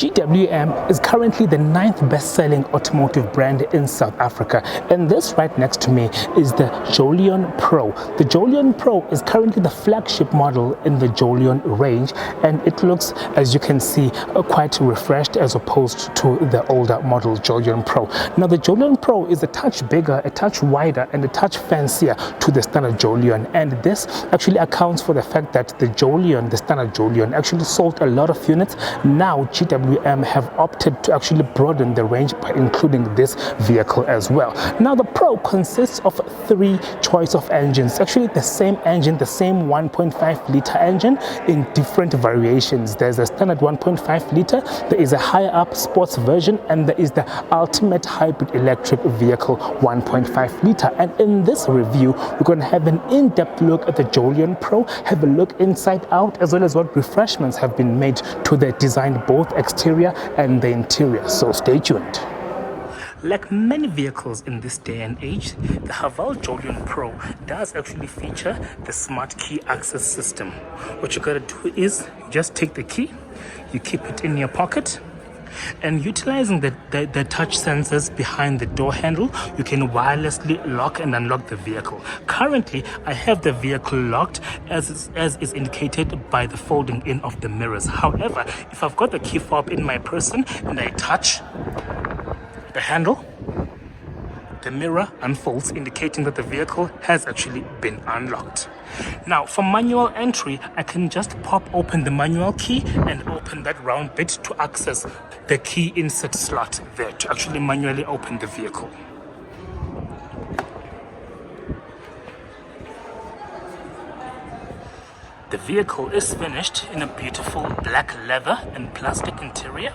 GWM is currently the 9th best-selling automotive brand in South Africa, and this right next to me is the Jolion Pro. The Jolion Pro is currently the flagship model in the Jolion range, and it looks, as you can see, quite refreshed as opposed to the older model Jolion Pro. Now the Jolion Pro is a touch bigger, a touch wider, and a touch fancier to the standard Jolion, and this actually accounts for the fact that the Jolion, the standard Jolion, actually sold a lot of units. Now GWM have opted to actually broaden the range by including this vehicle as well. Now the Pro consists of 3 choice of engines, actually the same engine, the same 1.5 liter engine in different variations. There's a standard 1.5 liter, there is a higher up sports version, and there is the ultimate hybrid electric vehicle 1.5 liter. And in this review, we're going to have an in-depth look at the Jolion Pro, have a look inside out, as well as what refreshments have been made to the design, both exterior and the interior. So stay tuned. Like many vehicles in this day and age, the Haval Jolion Pro does actually feature the smart key access system. What you gotta do is just take the key, you keep it in your pocket, and utilizing the touch sensors behind the door handle, you can wirelessly lock and unlock the vehicle. Currently, I have the vehicle locked as is indicated by the folding in of the mirrors. However, if I've got the key fob in my person and I touch the handle, the mirror unfolds, indicating that the vehicle has actually been unlocked. Now for manual entry, I can just pop open the manual key and open that round bit to access the key insert slot there to actually manually open the vehicle. The vehicle is finished in a beautiful black leather and plastic interior.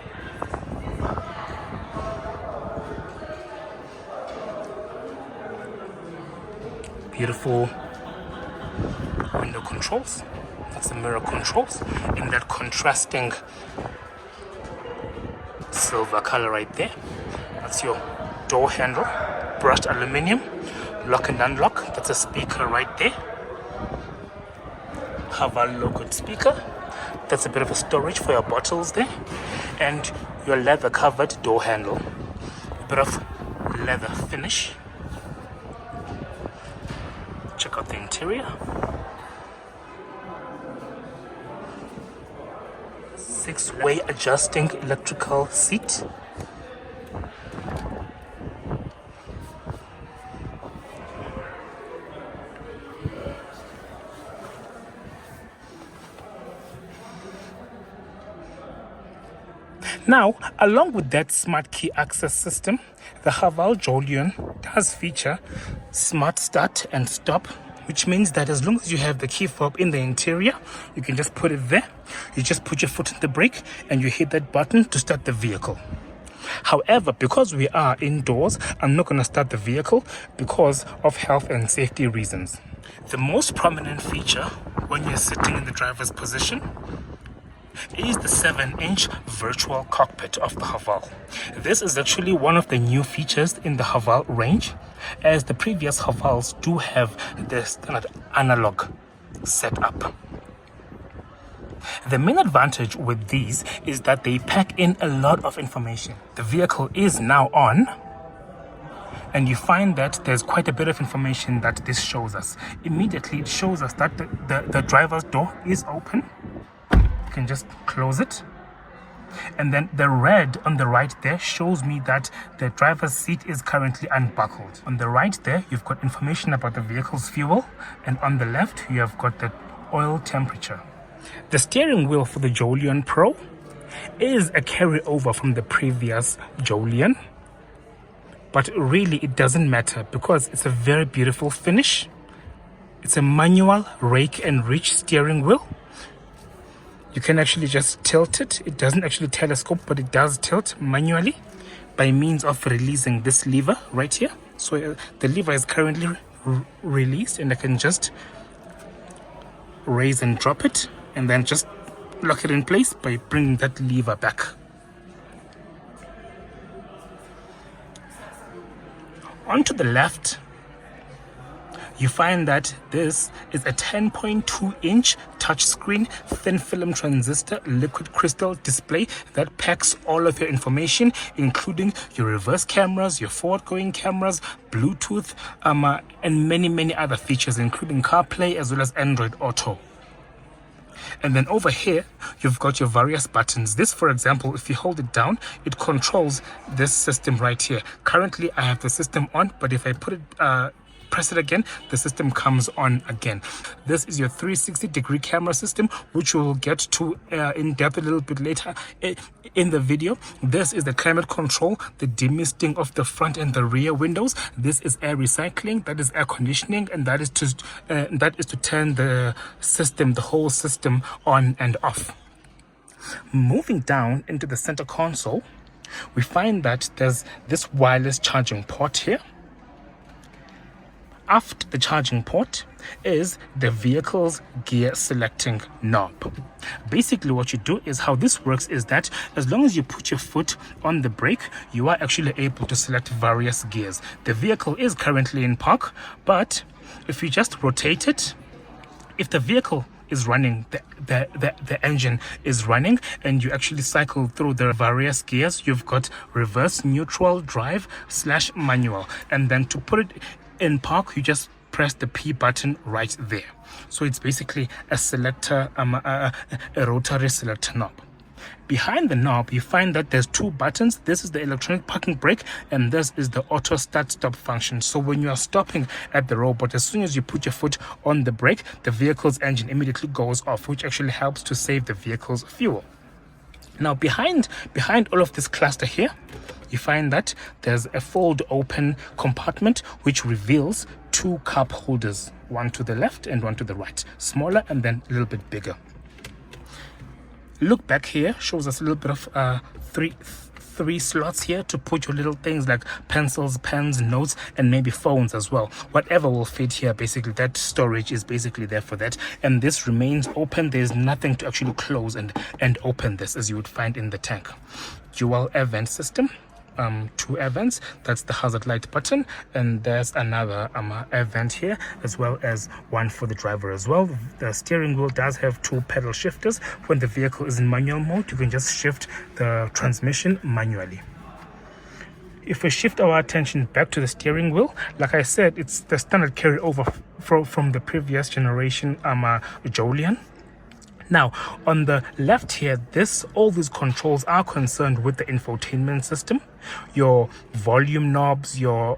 Beautiful window controls, that's the mirror controls in that contrasting silver color right there. That's your door handle, brushed aluminium, lock and unlock. That's a speaker right there, Haval logoed speaker. That's a bit of a storage for your bottles there, and your leather covered door handle, a bit of leather finish. Check out the interior. 6-way adjusting electrical seat. Now, along with that smart key access system, the Haval Jolion does feature smart start and stop, which means that as long as you have the key fob in the interior, you can just put it there. You just put your foot on the brake and you hit that button to start the vehicle. However, because we are indoors, I'm not going to start the vehicle because of health and safety reasons. The most prominent feature when you're sitting in the driver's position is the 7-inch virtual cockpit of the Haval. This is actually one of the new features in the Haval range, as the previous Havals do have the standard analog setup. The main advantage with these is that they pack in a lot of information. The vehicle is now on, and you find that there's quite a bit of information that this shows us. Immediately it shows us that the driver's door is open. Can just close it, and then the red on the right there shows me that the driver's seat is currently unbuckled. On the right there, you've got information about the vehicle's fuel, and on the left you have got the oil temperature. The steering wheel for the Jolion Pro is a carryover from the previous Jolion, but really it doesn't matter because it's a very beautiful finish. It's a manual rake and reach steering wheel. You can actually just tilt it. It doesn't actually telescope, but it does tilt manually by means of releasing this lever right here. So the lever is currently released, and I can just raise and drop it, and then just lock it in place by bringing that lever back. Onto the left, you find that this is a 10.2-inch touch screen, thin film transistor, liquid crystal display that packs all of your information, including your reverse cameras, your forward going cameras, Bluetooth, and many other features, including CarPlay as well as Android Auto. And then over here, you've got your various buttons. This, for example, if you hold it down, it controls this system right here. Currently, I have the system on, but if I press it again, the system comes on again. This is your 360-degree camera system, which we'll get to in depth a little bit later in the video. This is the climate control, the demisting of the front and the rear windows. This is air recycling, that is air conditioning, and that is to turn the system, the whole system, on and off. Moving down into the center console, we find that there's this wireless charging port here. After the charging port is the vehicle's gear selecting knob. Basically what you do is, how this works is that as long as you put your foot on the brake, you are actually able to select various gears. The vehicle is currently in park, but if you just rotate it, if the vehicle is running, the engine is running, and you actually cycle through the various gears, you've got reverse, neutral, drive, / manual. And then to put it in park, you just press the P button right there. So it's basically a selector, a rotary selector knob. Behind the knob, you find that there's two buttons. This is the electronic parking brake, and this is the auto start stop function. So when you are stopping at the robot, as soon as you put your foot on the brake, the vehicle's engine immediately goes off, which actually helps to save the vehicle's fuel. Now behind all of this cluster here, you find that there's a fold open compartment which reveals two cup holders, one to the left and one to the right, smaller and then a little bit bigger. Look back here, shows us a little bit of three slots here to put your little things like pencils, pens, notes, and maybe phones as well. Whatever will fit here, basically that storage is basically there for that. And this remains open. There's nothing to actually close and open this, as you would find in the tank. Dual air vent system. Two air vents, that's the hazard light button, and there's another air vent here, as well as one for the driver as well. The steering wheel does have two pedal shifters. When the vehicle is in manual mode, you can just shift the transmission manually. If we shift our attention back to the steering wheel, like I said, it's the standard carryover from the previous generation Jolion. Now, on the left here, all these controls are concerned with the infotainment system, your volume knobs, your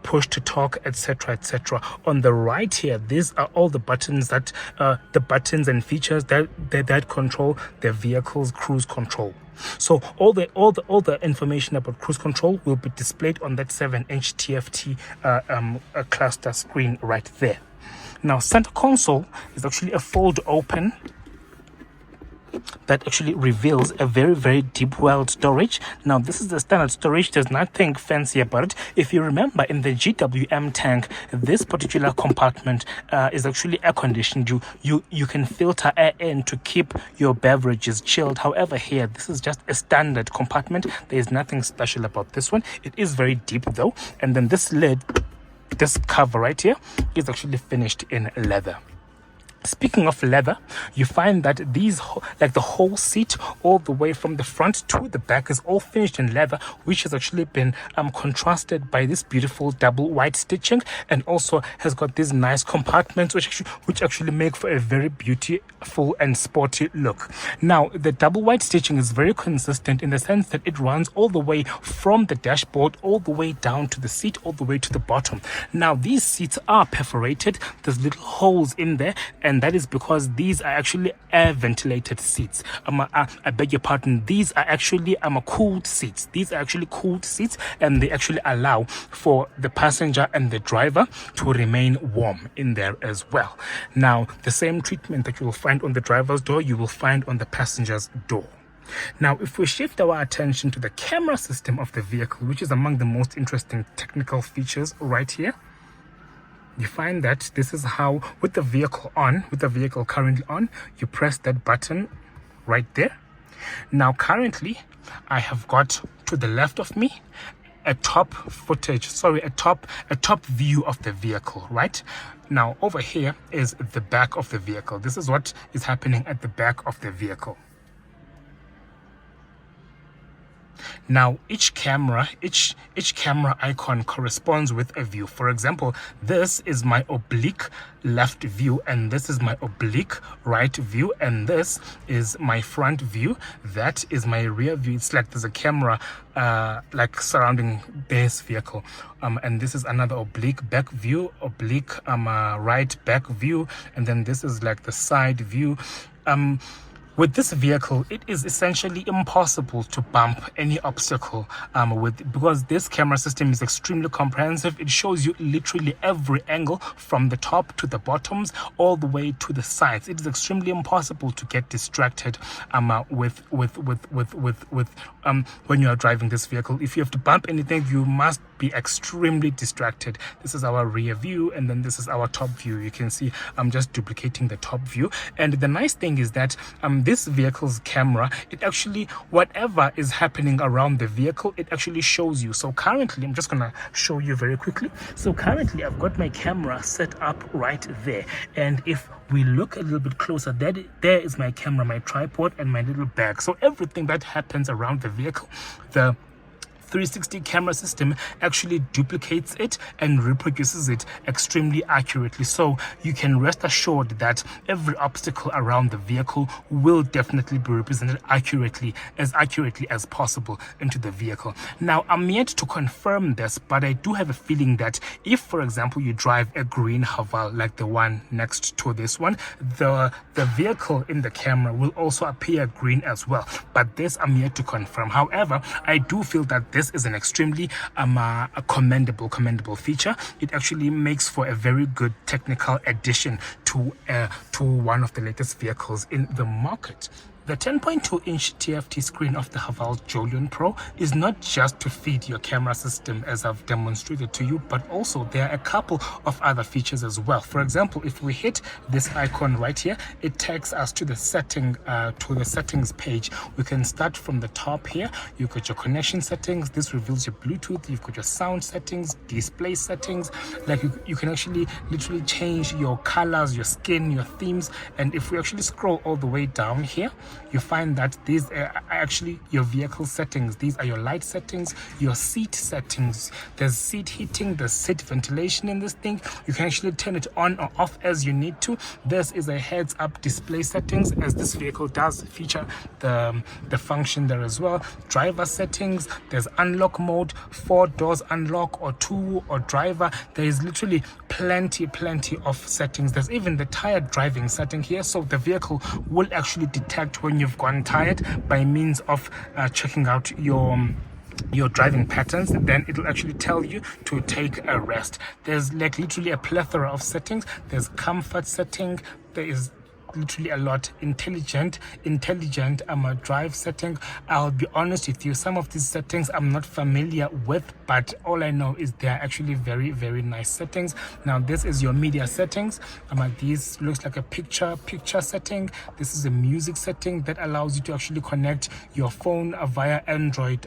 push to talk, etc., etc. On the right here, these are all the buttons the buttons and features that control the vehicle's cruise control. So all the information about cruise control will be displayed on that 7-inch TFT cluster screen right there. Now, center console is actually a fold open that actually reveals a very deep welled storage. Now this is the standard storage, there's nothing fancy about it. If you remember, in the GWM tank, this particular compartment is actually air conditioned. You can filter air in to keep your beverages chilled. However, here this is just a standard compartment. There is nothing special about this one. It is very deep though. And then this lid, this cover right here, is actually finished in leather. Speaking of leather, you find that these, like the whole seat all the way from the front to the back, is all finished in leather, which has actually been contrasted by this beautiful double white stitching, and also has got these nice compartments which actually make for a very beautiful and sporty look. Now the double white stitching is very consistent in the sense that it runs all the way from the dashboard all the way down to the seat, all the way to the bottom. Now these seats are perforated, there's little holes in there, and that is because these are actually air ventilated seats. I beg your pardon, these are actually cooled seats. These are actually cooled seats, and they actually allow for the passenger and the driver to remain warm in there as well. Now the same treatment that you will find on the driver's door, you will find on the passenger's door. Now, if we shift our attention to the camera system of the vehicle, which is among the most interesting technical features right here, you find that this is how, with the vehicle currently on, you press that button right there. Now currently I have got, to the left of me, a top view of the vehicle, right? Now over here is the back of the vehicle. This is what is happening at the back of the vehicle. Now each camera icon corresponds with a view. For example, this is my oblique left view, and this is my oblique right view, and this is my front view. That is my rear view. It's like there's a camera like surrounding this vehicle, and this is another oblique back view, oblique right back view, and then this is like the side view. With this vehicle, it is essentially impossible to bump any obstacle because this camera system is extremely comprehensive. It shows you literally every angle from the top to the bottoms, all the way to the sides. It is extremely impossible to get distracted when you are driving this vehicle. If you have to bump anything, you must be extremely distracted. This is our rear view, and then this is our top view. You can see I'm just duplicating the top view. And the nice thing is that this vehicle's camera, it actually, whatever is happening around the vehicle, it actually shows you. So currently, I'm just gonna show you very quickly. So currently I've got my camera set up right there, and if we look a little bit closer, there is my camera, my tripod, and my little bag. So everything that happens around the vehicle, the 360 camera system actually duplicates it and reproduces it extremely accurately. So you can rest assured that every obstacle around the vehicle will definitely be represented accurately as possible into the vehicle. Now, I'm yet to confirm this, but I do have a feeling that if, for example, you drive a green Haval like the one next to this one, the vehicle in the camera will also appear green as well. But this I'm yet to confirm. However, I do feel that this is an extremely a commendable feature. It actually makes for a very good technical addition to one of the latest vehicles in the market. The 10.2-inch TFT screen of the Haval Jolion Pro is not just to feed your camera system, as I've demonstrated to you, but also there are a couple of other features as well. For example, if we hit this icon right here, it takes us to the settings page. We can start from the top here. You've got your connection settings. This reveals your Bluetooth. You've got your sound settings, display settings. Like you can actually literally change your colors, your skin, your themes. And if we actually scroll all the way down here, you find that these are actually your vehicle settings. These are your light settings, your seat settings. There's seat heating, there's seat ventilation in this thing. You can actually turn it on or off as you need to. This is a heads-up display settings, as this vehicle does feature the function there as well. Driver settings, there's unlock mode, 4 doors unlock, or 2, or driver. There is literally plenty of settings. There's even the tired driving setting here, so the vehicle will actually detect when you've gone tired by means of checking out your driving patterns. Then it'll actually tell you to take a rest. There's like literally a plethora of settings. There's comfort setting, there is literally a lot. Intelligent drive setting. I'll be honest with you, some of these settings I'm not familiar with, but all I know is they're actually very nice settings. Now this is your media settings. This looks like a picture setting. This is a music setting that allows you to actually connect your phone via Android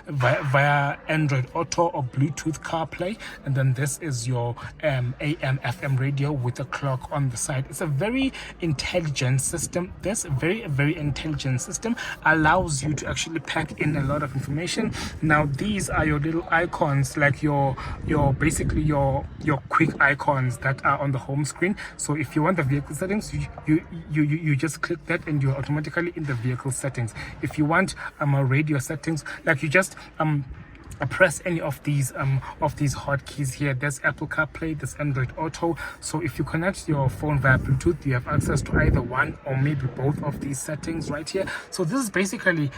via Android Auto or Bluetooth CarPlay. And then this is your AM FM radio with a clock on the side. It's a very intelligent system. This very intelligent system allows you to actually pack in a lot of information. Now these are your little icons, like your basically your quick icons that are on the home screen. So if you want the vehicle settings, you just click that and you're automatically in the vehicle settings. If you want radio settings, like you just press any of these hotkeys here. There's Apple CarPlay, there's Android Auto. So if you connect your phone via Bluetooth, you have access to either one or maybe both of these settings right here. So this is basically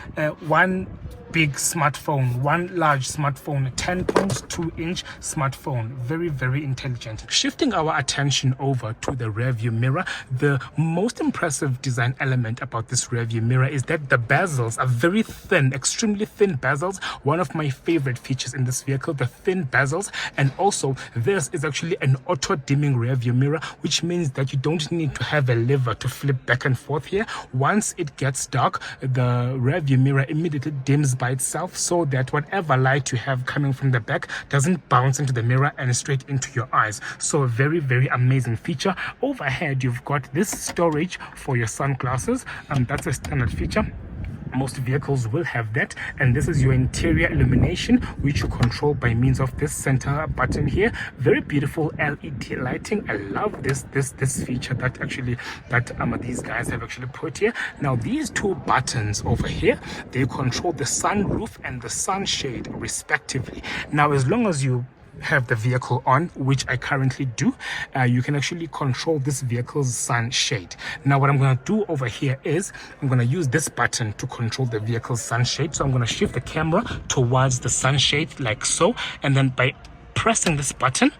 one big smartphone, one large smartphone, a 10.2-inch smartphone. Very intelligent. Shifting our attention over to the rear view mirror, the most impressive design element about this rear view mirror is that the bezels are very thin, extremely thin bezels. One of my favorite features in this vehicle, the thin bezels. And also this is actually an auto dimming rear view mirror, which means that you don't need to have a lever to flip back and forth here. Once it gets dark, the rear view mirror immediately dims by itself, so that whatever light you have coming from the back doesn't bounce into the mirror and straight into your eyes. So a very, very amazing feature. Overhead, you've got this storage for your sunglasses. That's a standard feature. Most vehicles will have that, and this is your interior illumination, which you control by means of this center button here. Very beautiful LED lighting. I love this feature that these guys have actually put here. Now these two buttons over here, they control the sunroof and the sunshade respectively. Now as long as you have the vehicle on, which I currently do, you can actually control this vehicle's sunshade. Now what I'm going to do over here is I'm going to use this button to control the vehicle's sunshade. So I'm going to shift the camera towards the sunshade like so, and then by pressing this button,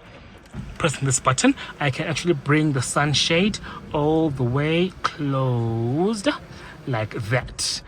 I can actually bring the sunshade all the way closed like that.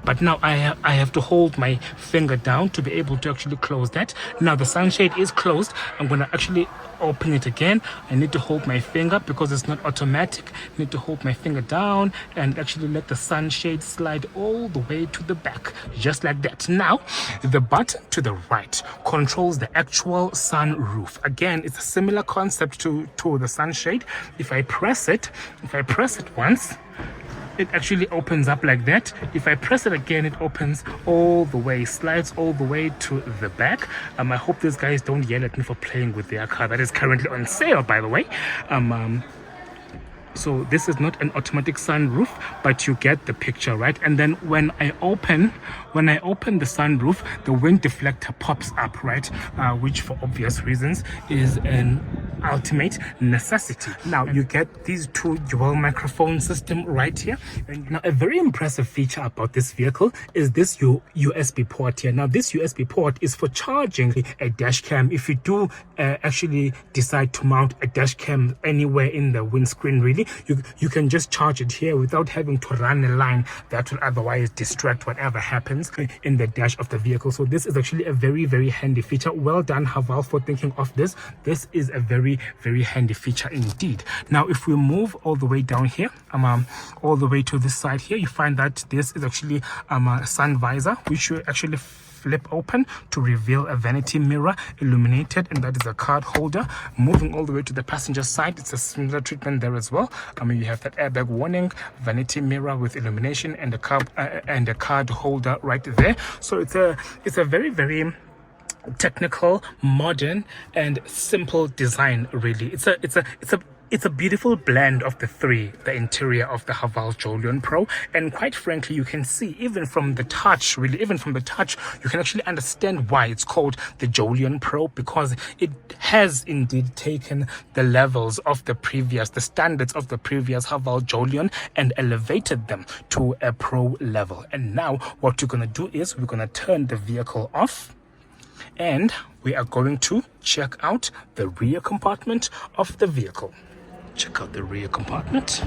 But now I have to hold my finger down to be able to actually close that. Now the sunshade is closed. I'm going to actually open it again. I need to hold my finger because it's not automatic. I need to hold my finger down and actually let the sunshade slide all the way to the back, just like that. Now the button to the right controls the actual sunroof. Again, it's a similar concept to the sunshade. If I press it once, it actually opens up like that. If I press it again, it opens all the way, slides all the way to the back. I hope these guys don't yell at me for playing with their car that is currently on sale, by the way. So this is not an automatic sunroof, but you get the picture, right? And then when I open the sunroof, the wind deflector pops up, right? Which for obvious reasons is an ultimate necessity. Now you get these two dual microphone system right here. And now a very impressive feature about this vehicle is this USB port here. Now this USB port is for charging a dash cam. If you do actually decide to mount a dash cam anywhere in the windscreen, really, you can just charge it here without having to run a line that will otherwise distract whatever happens in the dash of the vehicle. So this is actually a very, very handy feature. Well done, Haval, for thinking of this. This is a very, very handy feature indeed. Now if we move all the way down here, all the way to this side here, you find that this is actually a sun visor, which you actually flip open to reveal a vanity mirror illuminated, and that is a card holder. Moving all the way to the passenger side, it's a similar treatment there as well. You have that airbag warning, vanity mirror with illumination, and a card holder right there. So it's a very, very technical, modern, and simple design. Really, it's a beautiful blend of the three, the interior of the Haval Jolion Pro. And quite frankly, you can see even from the touch, you can actually understand why it's called the Jolion Pro, because it has indeed taken the levels of the standards of the previous Haval Jolion and elevated them to a pro level. And now what we're going to do is we're going to turn the vehicle off, and we are going to check out the rear compartment of the vehicle. Check out the rear compartment.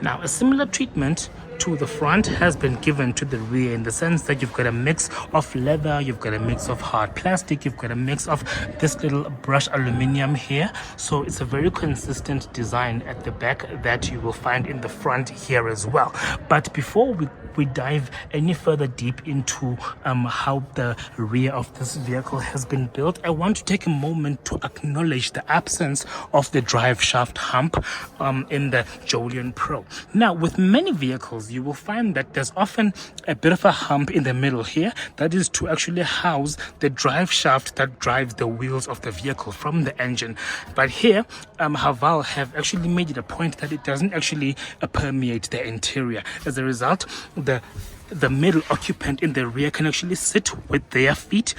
Now, a similar treatment to the front has been given to the rear, in the sense that you've got a mix of leather, you've got a mix of hard plastic, you've got a mix of this little brushed aluminum here. So it's a very consistent design at the back that you will find in the front here as well. But before we dive any further deep into how the rear of this vehicle has been built, I want to take a moment to acknowledge the absence of the drive shaft hump in the Jolion Pro. Now, with many vehicles, you will find that there's often a bit of a hump in the middle here. That is to actually house the drive shaft that drives the wheels of the vehicle from the engine. But here, Haval have actually made it a point that it doesn't actually permeate the interior. As a result, the middle occupant in the rear can actually sit with their feet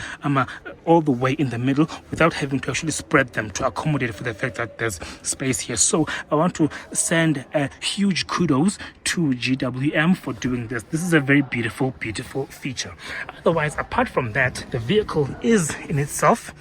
all the way in the middle without having to actually spread them to accommodate for the fact that there's space here. So I want to send a huge kudos to GWM for doing this. This is a very beautiful feature. Otherwise, apart from that, the vehicle is in itself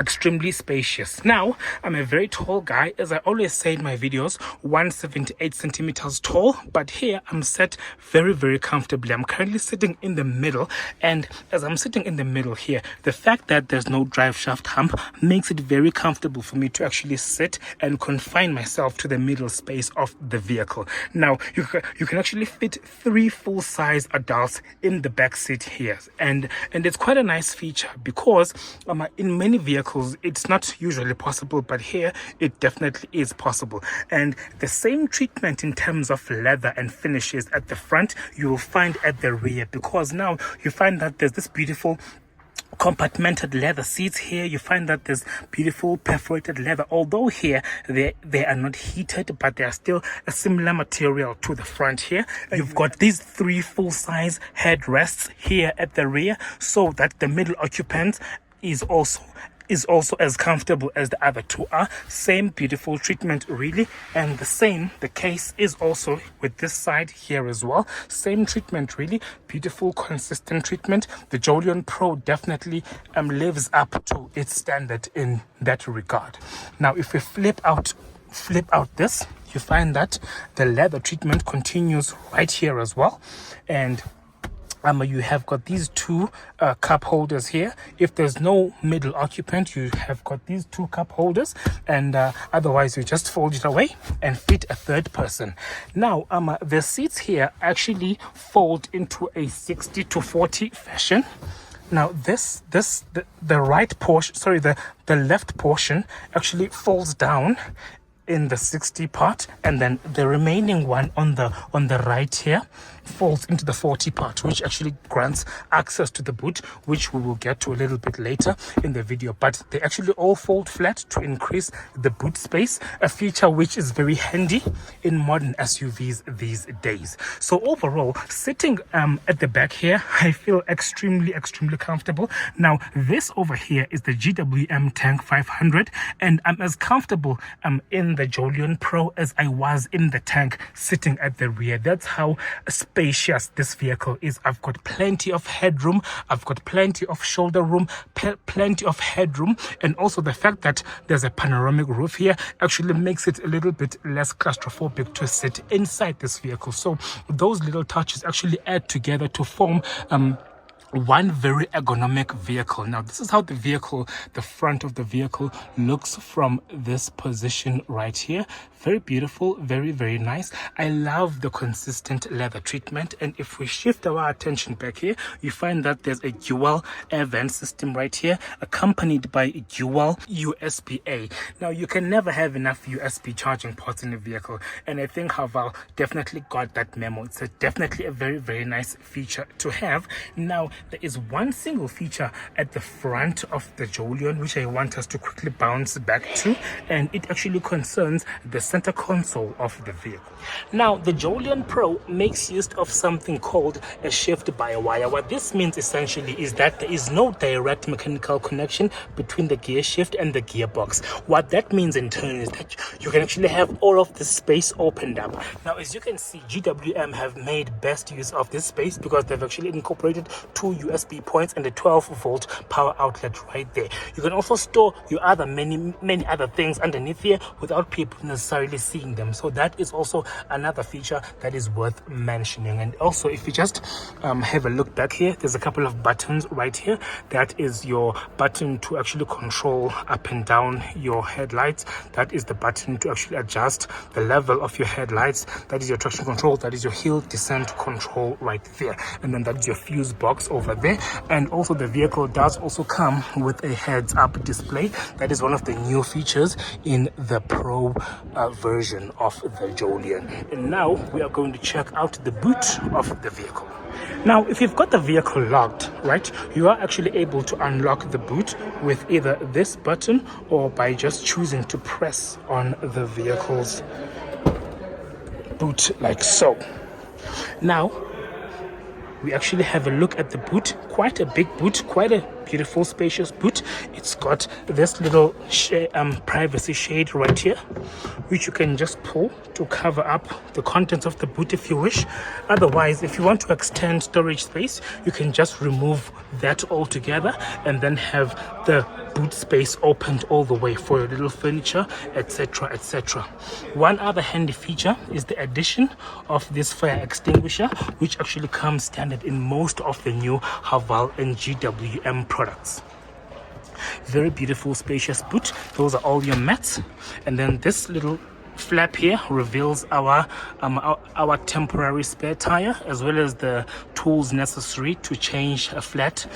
extremely spacious. Now, I'm a very tall guy, as I always say in my videos, 178 centimeters tall, but here I'm set very, very comfortably. I'm currently sitting in the middle, and as I'm sitting in the middle here, the fact that there's no drive shaft hump makes it very comfortable for me to actually sit and confine myself to the middle space of the vehicle. Now, you can actually fit 3 full-size adults in the back seat here, and it's quite a nice feature because in many vehicles it's not usually possible, but here it definitely is possible. And the same treatment in terms of leather and finishes at the front you will find at the rear, because now you find that there's this beautiful compartmented leather seats here. You find that there's beautiful perforated leather, although here they are not heated, but they are still a similar material to the front here. You've got these 3 full-size headrests here at the rear, so that the middle occupant is also as comfortable as the other 2 are. Same beautiful treatment really, and the case is also with this side here as well. Same treatment really, beautiful consistent treatment. The Jolion Pro definitely lives up to its standard in that regard. Now if we flip out this, you find that the leather treatment continues right here as well, and you have got these 2 cup holders here. If there's no middle occupant, you have got these 2 cup holders, and otherwise you just fold it away and fit a third person. Now the seats here actually fold into a 60-40 fashion. Now the right portion, sorry, the left portion actually falls down in the 60 part, and then the remaining one on the right here falls into the 40 part, which actually grants access to the boot, which we will get to a little bit later in the video. But they actually all fold flat to increase the boot space, a feature which is very handy in modern SUVs these days. So overall, sitting at the back here, I feel extremely comfortable. Now this over here is the GWM Tank 500, and I'm as comfortable in the Jolion Pro as I was in the Tank sitting at the rear. That's how spacious this vehicle is. I've got plenty of headroom, I've got plenty of shoulder room, plenty of headroom, and also the fact that there's a panoramic roof here actually makes it a little bit less claustrophobic to sit inside this vehicle. So those little touches actually add together to form one very ergonomic vehicle. Now this is how the front of the vehicle looks from this position right here. Very beautiful, very nice. I love the consistent leather treatment, and if we shift our attention back here, you find that there's a dual air vent system right here, accompanied by a dual USB-A. Now you can never have enough USB charging ports in a vehicle, and I think Haval definitely got that memo. It's definitely a very nice feature to have. Now there is one single feature at the front of the Jolion which I want us to quickly bounce back to, and it actually concerns the center console of the vehicle. Now the Jolion Pro makes use of something called a shift-by-wire. What this means essentially is that there is no direct mechanical connection between the gear shift and the gearbox. What that means in turn is that you can actually have all of the space opened up. Now as you can see, GWM have made best use of this space because they've actually incorporated 2 USB points and a 12-volt power outlet right there. You can also store your other many other things underneath here without people necessarily seeing them. So that is also another feature that is worth mentioning. And also, if you just have a look back here, there's a couple of buttons right here. That is your button to actually control up and down your headlights. That is the button to actually adjust the level of your headlights. That is your traction control. That is your hill descent control right there. And then that's your fuse box over there. And also the vehicle does also come with a heads-up display. That is one of the new features in the Pro version of the Jolion. And now we are going to check out the boot of the vehicle. Now if you've got the vehicle locked, right, you are actually able to unlock the boot with either this button or by just choosing to press on the vehicle's boot like so. Now we actually have a look at the boot. Quite a big boot, quite a beautiful spacious boot. It's got this little privacy shade right here, which you can just pull to cover up the contents of the boot if you wish. Otherwise, if you want to extend storage space, you can just remove that altogether and then have the boot space opened all the way for your little furniture, etc, etc. One other handy feature is the addition of this fire extinguisher, which actually comes standard in most of the new Haval and GWM products. Very beautiful, spacious boot. Those are all your mats, and then this little flap here reveals our temporary spare tire, as well as the tools necessary to change a flat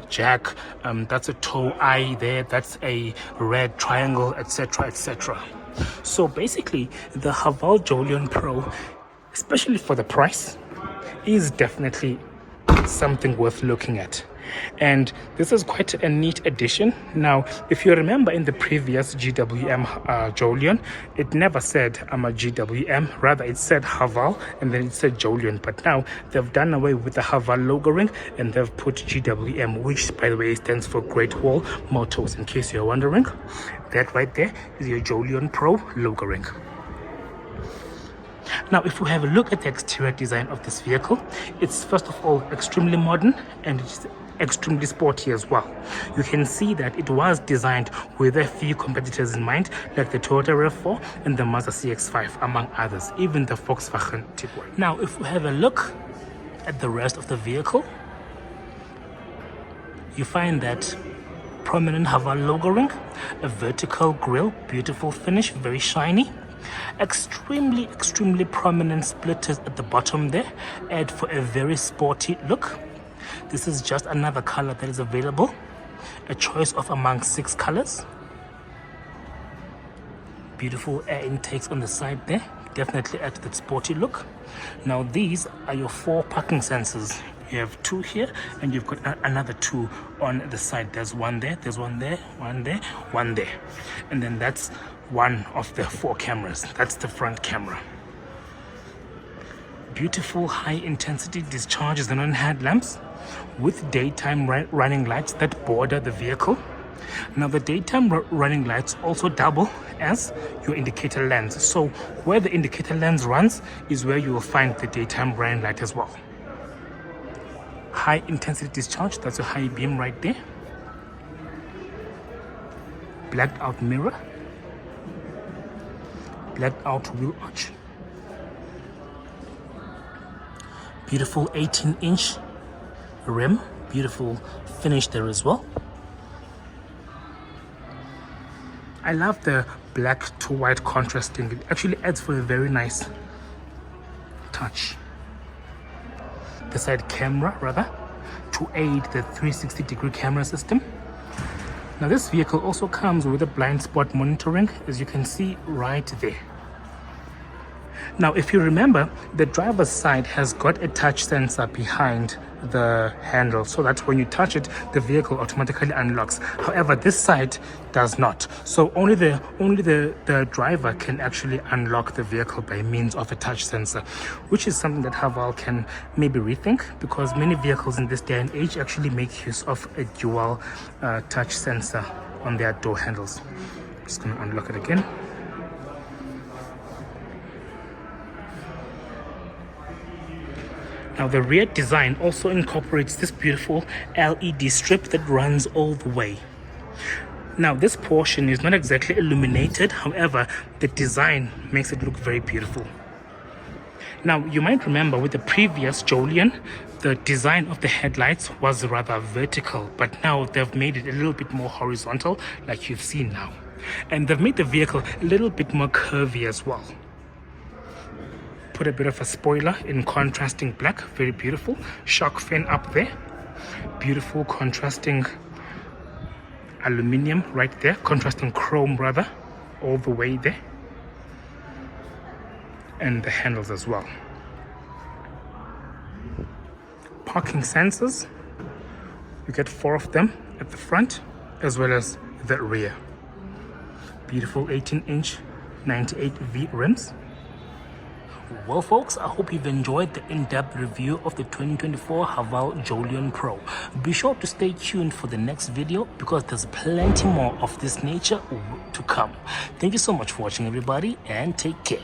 jack. That's a toe eye there, that's a red triangle, etc, etc. So basically the Haval Jolion Pro, especially for the price, is definitely something worth looking at. And this is quite a neat addition. Now, if you remember in the previous GWM Jolion, it never said I'm a GWM, rather it said Haval and then it said Jolion. But now they've done away with the Haval logo ring and they've put GWM, which by the way stands for Great Wall Motors, in case you're wondering. That right there is your Jolion Pro logo ring. Now, if we have a look at the exterior design of this vehicle, it's first of all extremely modern and it's extremely sporty as well. You can see that it was designed with a few competitors in mind, like the Toyota RAV4 and the Mazda CX-5, among others, even the Volkswagen Tiguan. Now, if we have a look at the rest of the vehicle, you find that prominent Haval logo ring, a vertical grille, beautiful finish, very shiny. Extremely prominent splitters at the bottom there add for a very sporty look. This is just another color that is available, a choice of among 6 colors. Beautiful air intakes on the side there, definitely add to that sporty look. Now these are your 4 parking sensors. You have 2 here and you've got another 2 on the side. There's one there, there's one there, one there, one there, and then that's one of the 4 cameras. That's the front camera. Beautiful high intensity discharges and on headlamps with daytime running lights that border the vehicle. Now the daytime running lights also double as your indicator lens. So where the indicator lens runs is where you will find the daytime running light as well. High intensity discharge, that's a high beam right there. Blacked out mirror. Blacked out wheel arch. Beautiful 18-inch rim, beautiful finish there as well. I love the black to white contrasting. It actually adds for a very nice touch. The side camera rather, to aid the 360-degree camera system. Now this vehicle also comes with a blind spot monitoring, as you can see right there. Now if you remember, the driver's side has got a touch sensor behind the handle, so that when you touch it, the vehicle automatically unlocks. However, this side does not. So only the driver can actually unlock the vehicle by means of a touch sensor, which is something that Haval can maybe rethink, because many vehicles in this day and age actually make use of a dual touch sensor on their door handles. I'm just going to unlock it again. Now the rear design also incorporates this beautiful LED strip that runs all the way. Now this portion is not exactly illuminated, however the design makes it look very beautiful. Now you might remember with the previous Jolion, the design of the headlights was rather vertical, but now they've made it a little bit more horizontal, like you've seen now. And they've made the vehicle a little bit more curvy as well. Put a bit of a spoiler in contrasting black, very beautiful. Shock fin up there, beautiful contrasting aluminium right there, contrasting chrome rather, all the way there. And the handles as well. Parking sensors, you get 4 of them at the front as well as the rear. Beautiful 18-inch 98V rims. Well folks, I hope you've enjoyed the in-depth review of the 2024 Haval Jolion Pro. Be sure to stay tuned for the next video, because there's plenty more of this nature to come. Thank you so much for watching everybody, and take care.